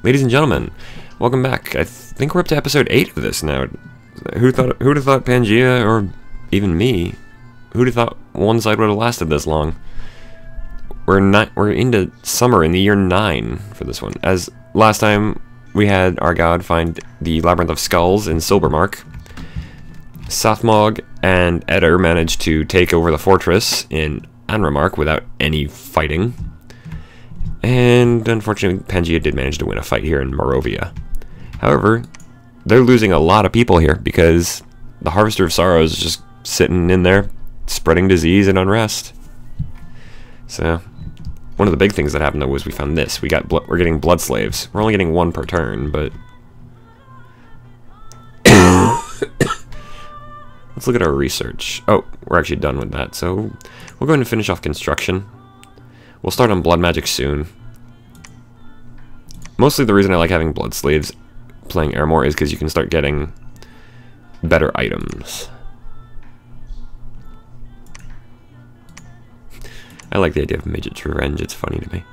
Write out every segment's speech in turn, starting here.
Ladies and gentlemen, welcome back. I think we're up to episode 8 of this now. Who'd have thought Pangea, or even me, who'd have thought one side would have lasted this long? We're into summer in the year 9 for this one. As last time we had our god find the Labyrinth of Skulls in Silbermark. Sathmog and Eder managed to take over the fortress in Anramark without any fighting. And unfortunately, Pangea did manage to win a fight here in Morovia. However, they're losing a lot of people here because the Harvester of Sorrows is just sitting in there, spreading disease and unrest. So, one of the big things that happened though was we found this. We're getting blood slaves. We're only getting one per turn, but let's look at our research. Oh, we're actually done with that. So we'll go ahead and finish off construction. We'll start on blood magic soon. Mostly the reason I like having blood slaves playing Ermor is because you can start getting better items. I like the idea of Midget's Revenge, it's funny to me.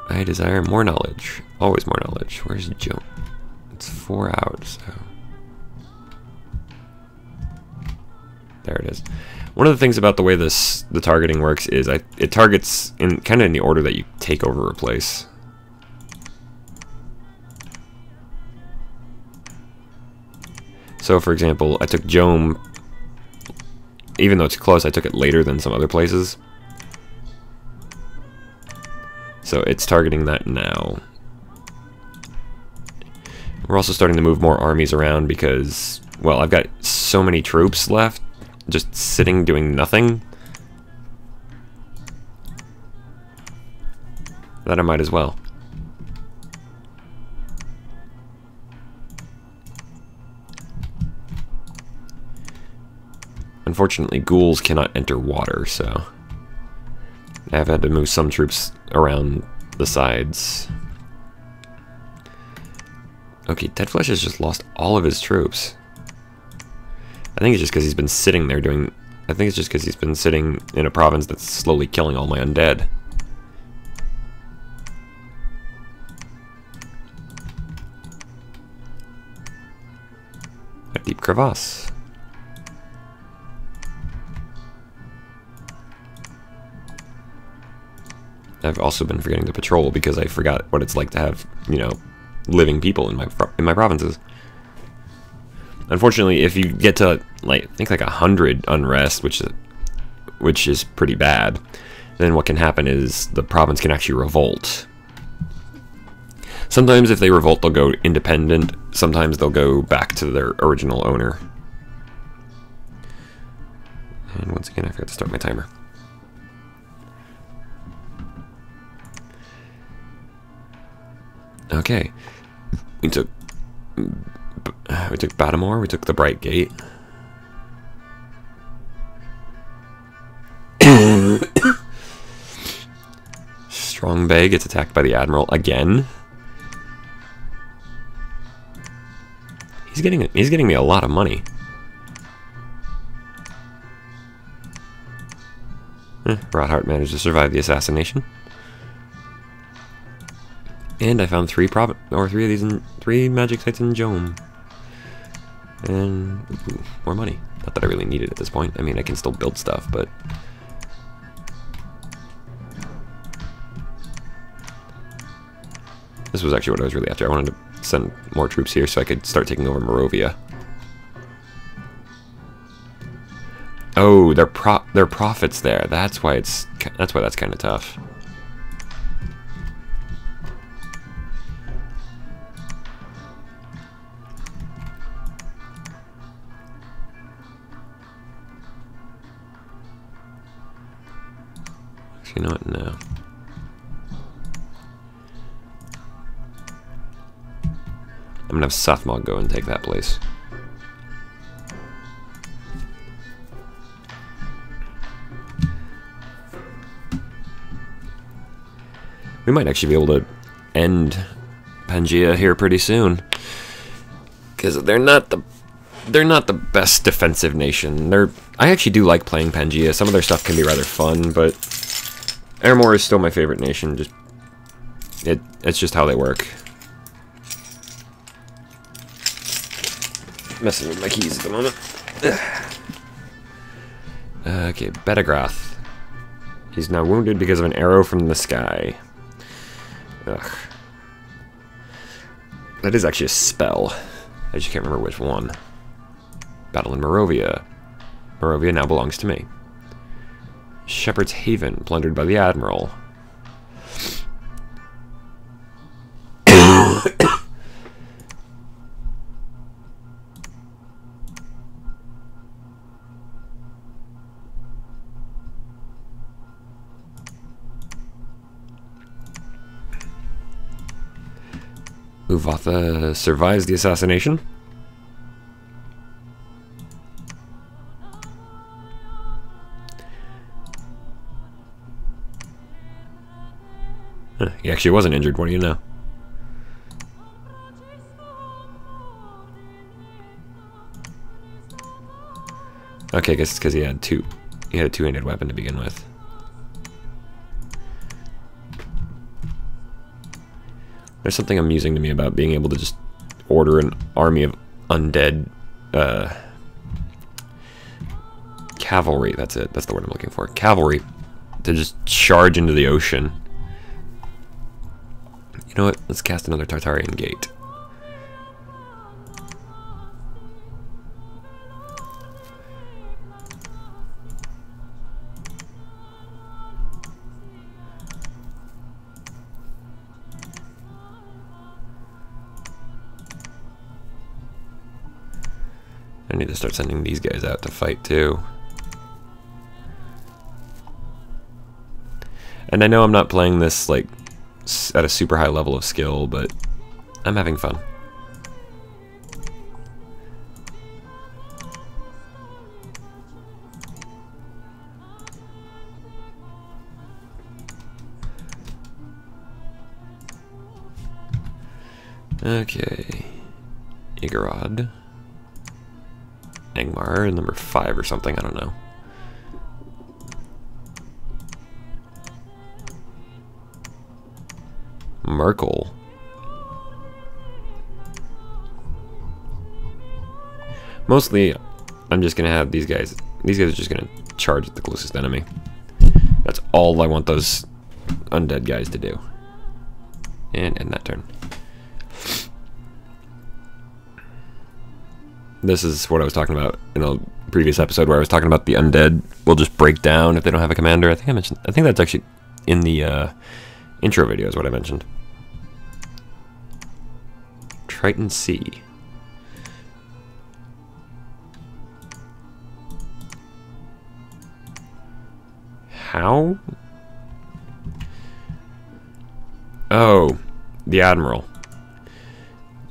I desire more knowledge. Always more knowledge. Where's Joe? It's 4 out, so... There it is. One of the things about the way the targeting works is it targets in kind of in the order that you take over or replace. So, for example, I took Jome, even though it's close, I took it later than some other places. So it's targeting that now. We're also starting to move more armies around because, well, I've got so many troops left, just sitting doing nothing, that I might as well. Unfortunately, ghouls cannot enter water, so I've had to move some troops around the sides. Okay, Deadflesh has just lost all of his troops. I think it's just because he's been sitting there doing... I think it's just because he's been sitting in a province that's slowly killing all my undead. A deep crevasse. I've also been forgetting to patrol because I forgot what it's like to have, you know, living people in my provinces. Unfortunately, if you get to like I think like 100 unrest, which is pretty bad, then what can happen is the province can actually revolt. Sometimes if they revolt, they'll go independent. Sometimes they'll go back to their original owner. And once again, I forgot to start my timer. Okay, we took Batamore, we took the Bright Gate. Strong Bay gets attacked by the Admiral again. He's getting me a lot of money. Rothart managed to survive the assassination. And I found 3 of these in 3 magic sites in Jome. And ooh, more money. Not that I really need it at this point. I mean, I can still build stuff, but this was actually what I was really after. I wanted to send more troops here so I could start taking over Morovia. Oh, they're profits there. That's why that's kind of tough. You know what? No. I'm gonna have Sathmog go and take that place. We might actually be able to end Pangea here pretty soon, because they're not the they're not the best defensive nation. I actually do like playing Pangaea. Some of their stuff can be rather fun, but Ermor is still my favorite nation. It's just how they work. Messing with my keys at the moment. Okay, Betagrath. He's now wounded because of an arrow from the sky. Ugh. That is actually a spell. I just can't remember which one. Battle in Morovia. Morovia now belongs to me. Shepherd's Haven, plundered by the Admiral. Uvatha survives the assassination. Huh, he actually wasn't injured, what do you know? Okay, I guess it's because he had a two-handed weapon to begin with. There's something amusing to me about being able to just order an army of undead cavalry. That's it. That's the word I'm looking for. Cavalry to just charge into the ocean. You know what? Let's cast another Tartarian Gate. I need to start sending these guys out to fight too. And I know I'm not playing this like at a super high level of skill, but I'm having fun. Okay. Igorod. Angmar, number 5 or something, I don't know. Merkel. Mostly, I'm just gonna have these guys. These guys are just gonna charge at the closest enemy. That's all I want those undead guys to do. And end that turn. This is what I was talking about in a previous episode where I was talking about the undead will just break down if they don't have a commander. I think that's actually in the intro video is what I mentioned. Triton Sea. How? Oh, the Admiral.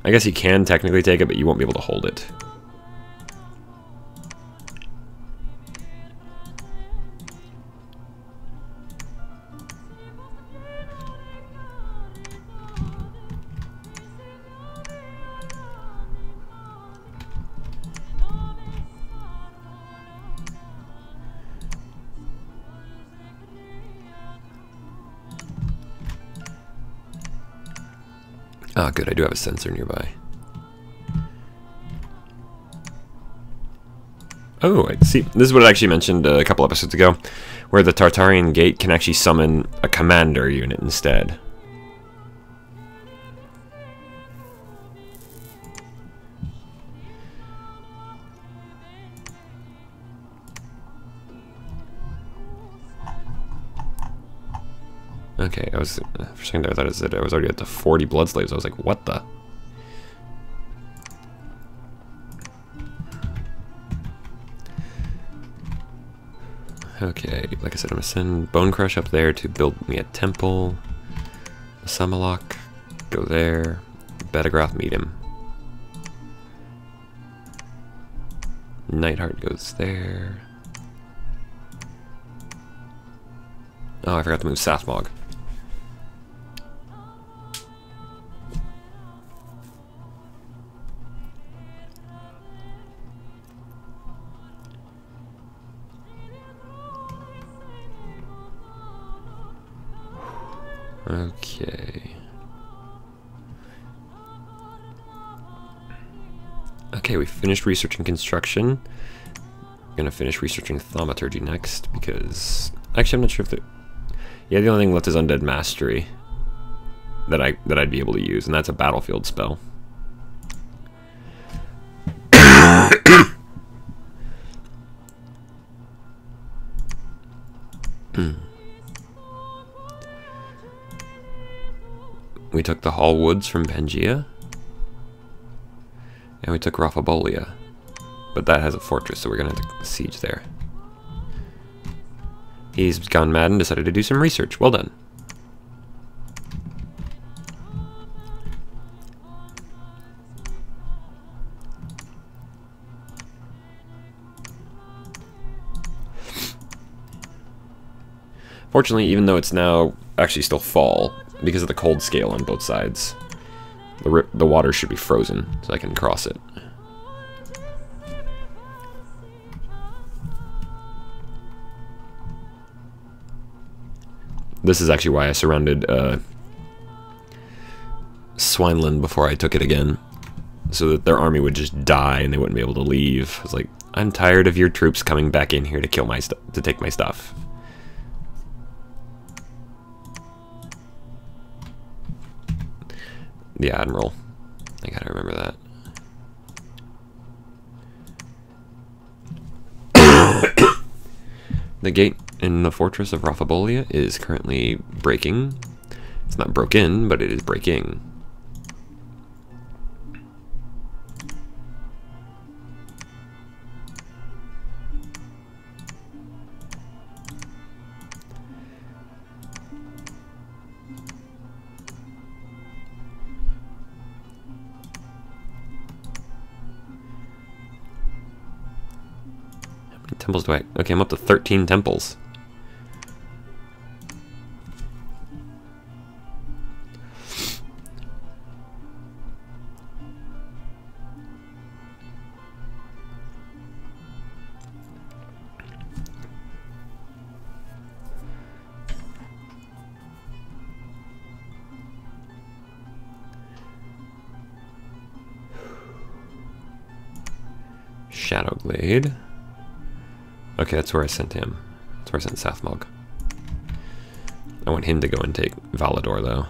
I guess he can technically take it, but you won't be able to hold it. Ah, good, I do have a sensor nearby. Oh, I see. This is what I actually mentioned a couple episodes ago, where the Tartarian Gate can actually summon a commander unit instead. Okay, for a second there, I thought I was already at the 40 blood slaves. I was like, what the? Okay, like I said, I'm gonna send Bone Crush up there to build me a temple. Samalok, go there. Betagrath, meet him. Nightheart goes there. Oh, I forgot to move Sathmog. Okay. Okay, we finished researching construction. Gonna finish researching thaumaturgy next because actually I'm not sure if the only thing left is undead mastery that I'd be able to use, and that's a battlefield spell. We took the Hall Woods from Pangea, and we took Raphabolia, but that has a fortress, so we're gonna have to siege there. He's gone mad and decided to do some research. Well done. Fortunately, even though it's now actually still fall, because of the cold scale on both sides, the water should be frozen, so I can cross it. This is actually why I surrounded Swineland before I took it again, so that their army would just die and they wouldn't be able to leave. I was like, I'm tired of your troops coming back in here to kill my to take my stuff. The Admiral. I gotta remember that. The gate in the fortress of Raphabolia is currently breaking. It's not broken, but it is breaking. Temples do I... Okay, I'm up to 13 temples. Shadowglade. Okay, that's where I sent him. That's where I sent Sathmog. I want him to go and take Valador, though.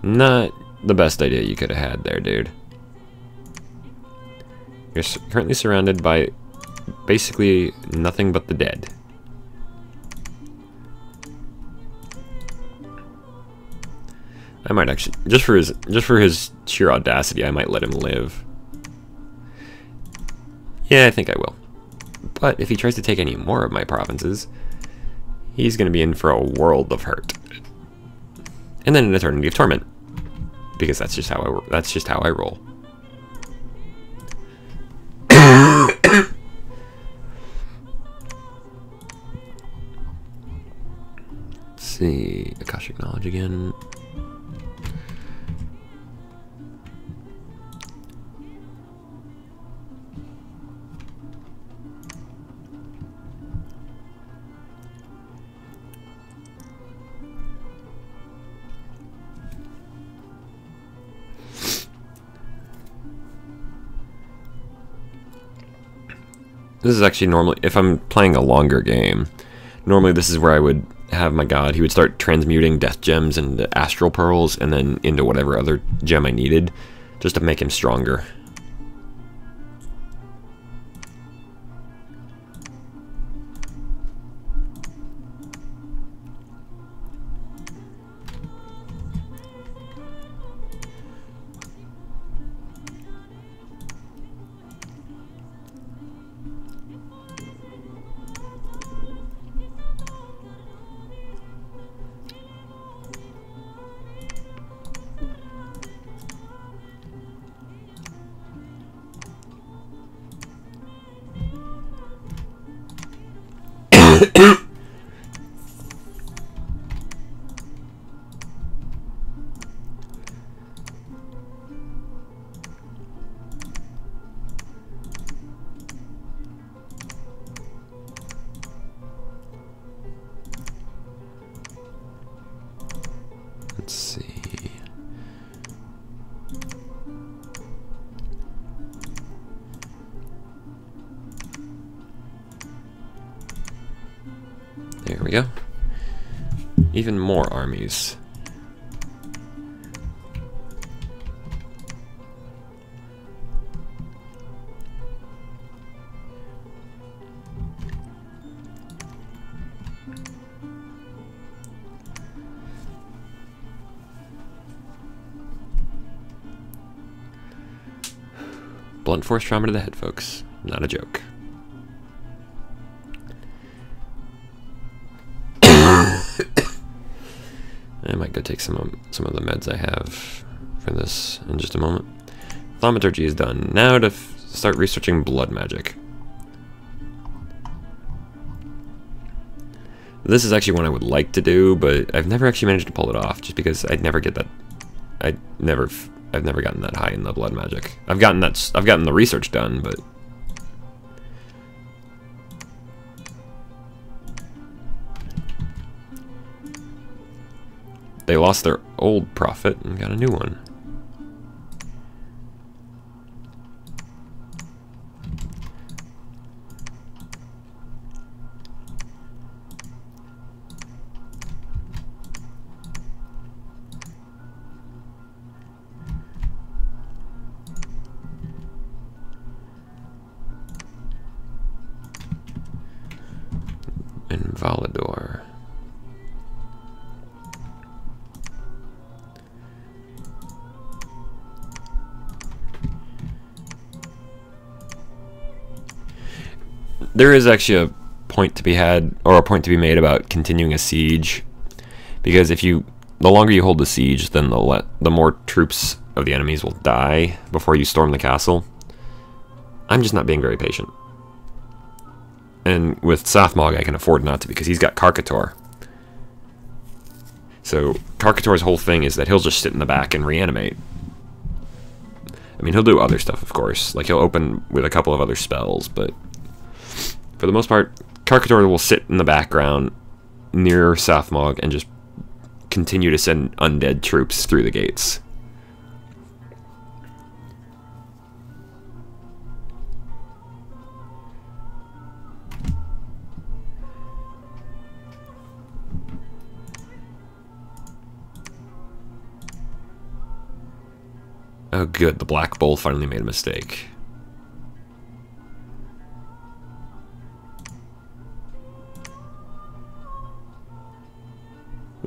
Not the best idea you could have had there, dude. You're currently surrounded by basically nothing but the dead. I might actually, just for his sheer audacity, I might let him live. Yeah, I think I will. But if he tries to take any more of my provinces, he's going to be in for a world of hurt. And then an eternity of torment, because that's just how I roll. Let's see, Akashic Knowledge again. This is actually normally, if I'm playing a longer game, normally this is where I would have my god. He would start transmuting death gems into astral pearls and then into whatever other gem I needed, just to make him stronger. Let's see. There we go. Even more armies. Blunt force trauma to the head, folks. Not a joke. I might go take some of the meds I have for this in just a moment. Thaumaturgy is done. Now to start researching blood magic. This is actually one I would like to do, but I've never actually managed to pull it off, just because I'd never get that. I've never gotten that high in the blood magic. I've gotten the research done, but they lost their old prophet and got a new one. Invalidor. There is actually a point to be had, or a point to be made about continuing a siege, because the longer you hold the siege, then the more troops of the enemies will die before you storm the castle. I'm just not being very patient. And with Sathmog, I can afford not to, because he's got Karkator. So Karkator's whole thing is that he'll just sit in the back and reanimate. I mean, he'll do other stuff, of course. Like, he'll open with a couple of other spells, but for the most part, Karkator will sit in the background near Sathmog and just continue to send undead troops through the gates. Oh good, the Black Bull finally made a mistake.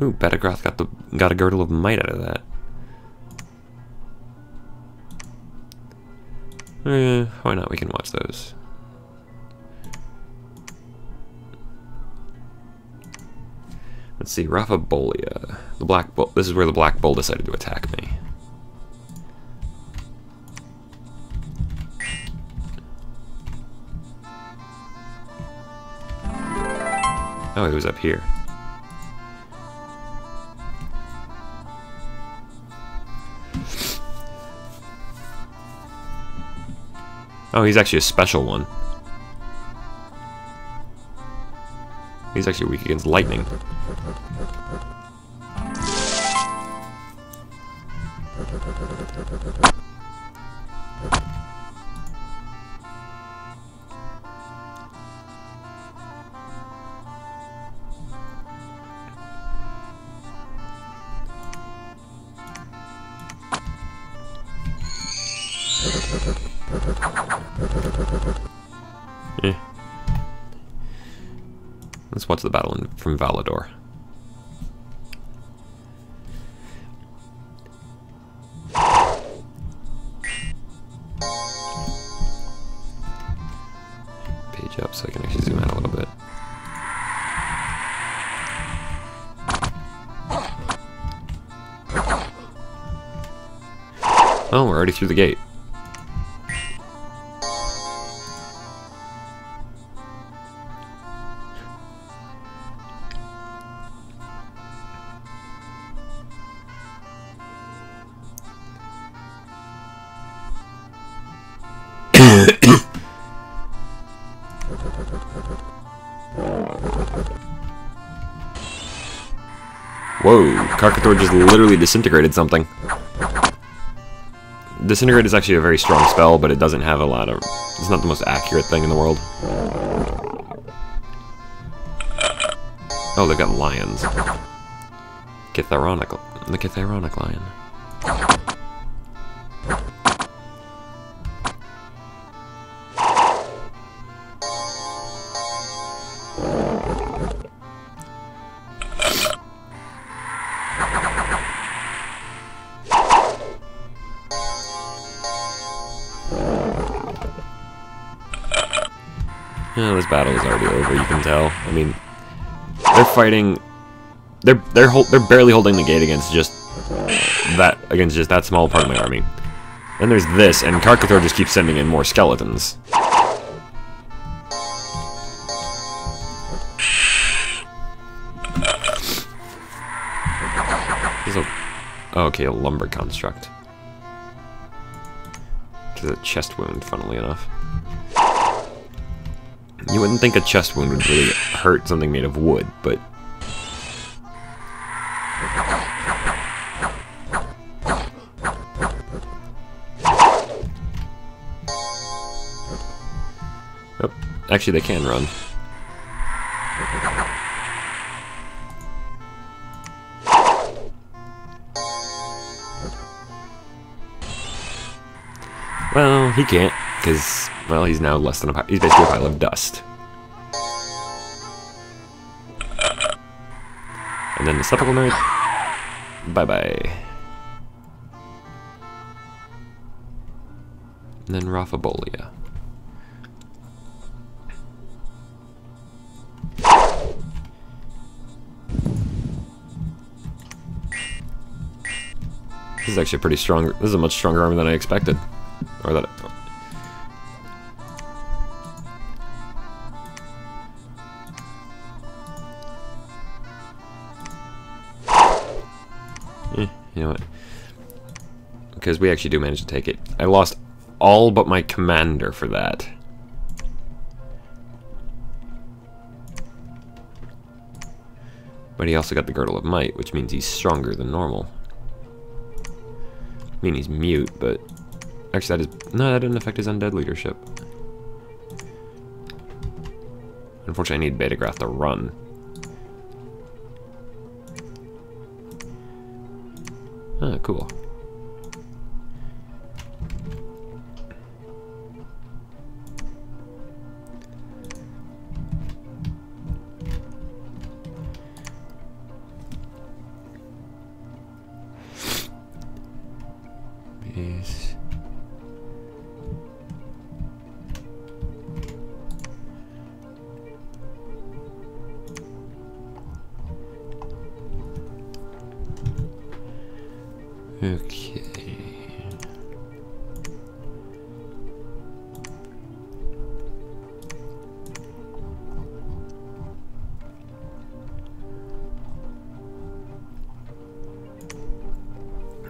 Ooh, Betagroth got a Girdle of Might out of that. Why not? We can watch those. Let's see, Raphabolia. The Black Bull. This is where the Black Bull decided to attack me. Oh, he was up here. Oh, he's actually a special one. He's actually weak against lightning. Let's watch the battle from Valador. Page up so I can actually zoom out a little bit. Oh, we're already through the gate. Whoa, Carcathor just literally disintegrated something. Disintegrate is actually a very strong spell, but it doesn't have a lot of... It's not the most accurate thing in the world. Oh, they've got lions. The Chitharonic lion. Yeah, this battle is already over, you can tell. I mean, they're fighting... They're barely holding the gate against just that small part of my army. Then there's this, and Carcathor just keeps sending in more skeletons. Okay, a lumber construct. Which is a chest wound, funnily enough. You wouldn't think a chest wound would really hurt something made of wood, but... Oh, actually they can run. Well, he can't, because, well, he's now less than a pile. He's basically a pile of dust. And then the Sepulchral Knight. Bye-bye. And then Raphabolia. This is actually pretty strong. This is a much stronger army than I expected. Or that. You know what? Because we actually do manage to take it. I lost all but my commander for that. But he also got the Girdle of Might, which means he's stronger than normal. I mean, he's mute, but... Actually, that is... No, that didn't affect his undead leadership. Unfortunately, I need Betagrath to run. Ah, cool. Yes. Okay.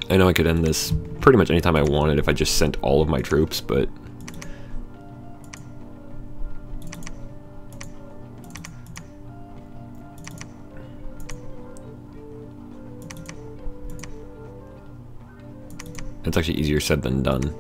I know I could end this pretty much anytime I wanted if I just sent all of my troops, but... It's actually easier said than done.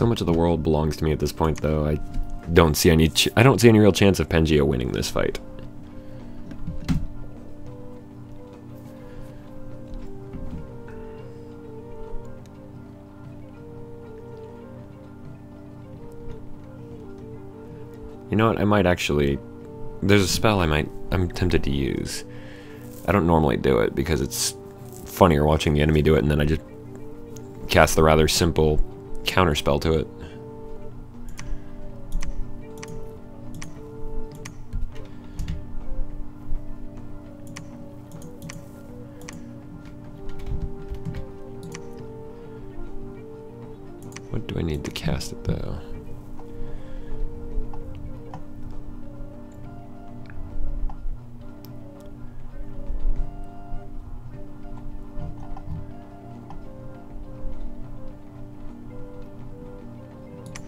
So much of the world belongs to me at this point, though. I don't see any real chance of Pangaea winning this fight. You know what? I might actually... There's a spell I'm tempted to use. I don't normally do it because it's funnier watching the enemy do it, and then I just cast the rather simple counterspell to it. What do I need to cast it, though?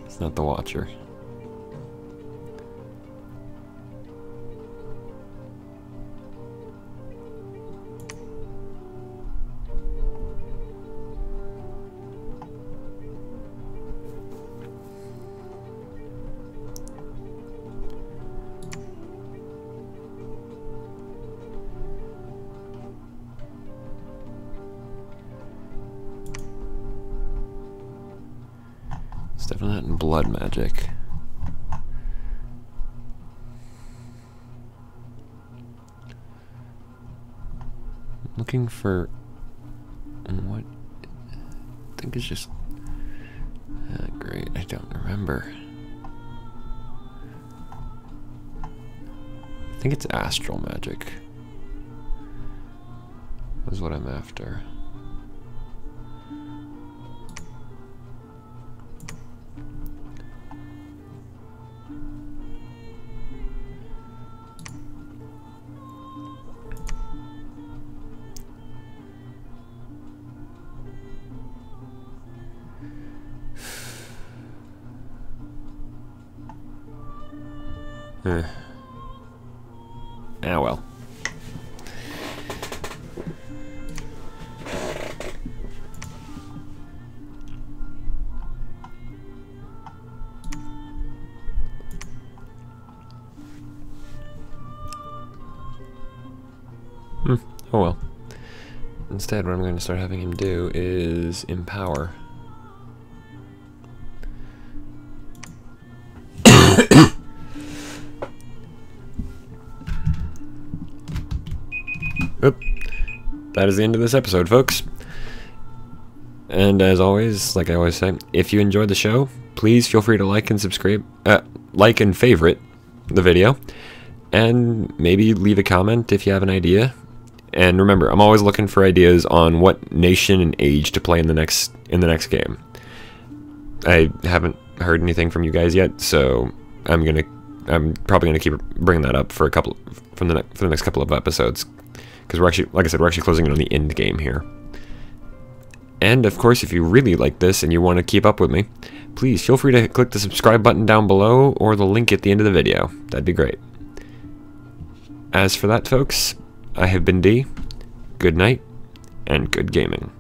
It's not the Watcher. It's definitely not in blood magic. Looking for what I think is just great. I don't remember. I think it's astral magic. Is what I'm after. Ah, well. Oh well. Instead, what I'm going to start having him do is empower. Oop. That is the end of this episode, folks. And as always, like I always say, if you enjoyed the show, please feel free to like and subscribe, like and favorite the video, and maybe leave a comment if you have an idea. And remember, I'm always looking for ideas on what nation and age to play in the next game. I haven't heard anything from you guys yet, so I'm probably gonna keep bringing that up for for the next couple of episodes. Because we're actually, like I said, we're actually closing in on the end game here. And of course, if you really like this and you want to keep up with me, please feel free to click the subscribe button down below or the link at the end of the video. That'd be great. As for that, folks, I have been D. Good night, and good gaming.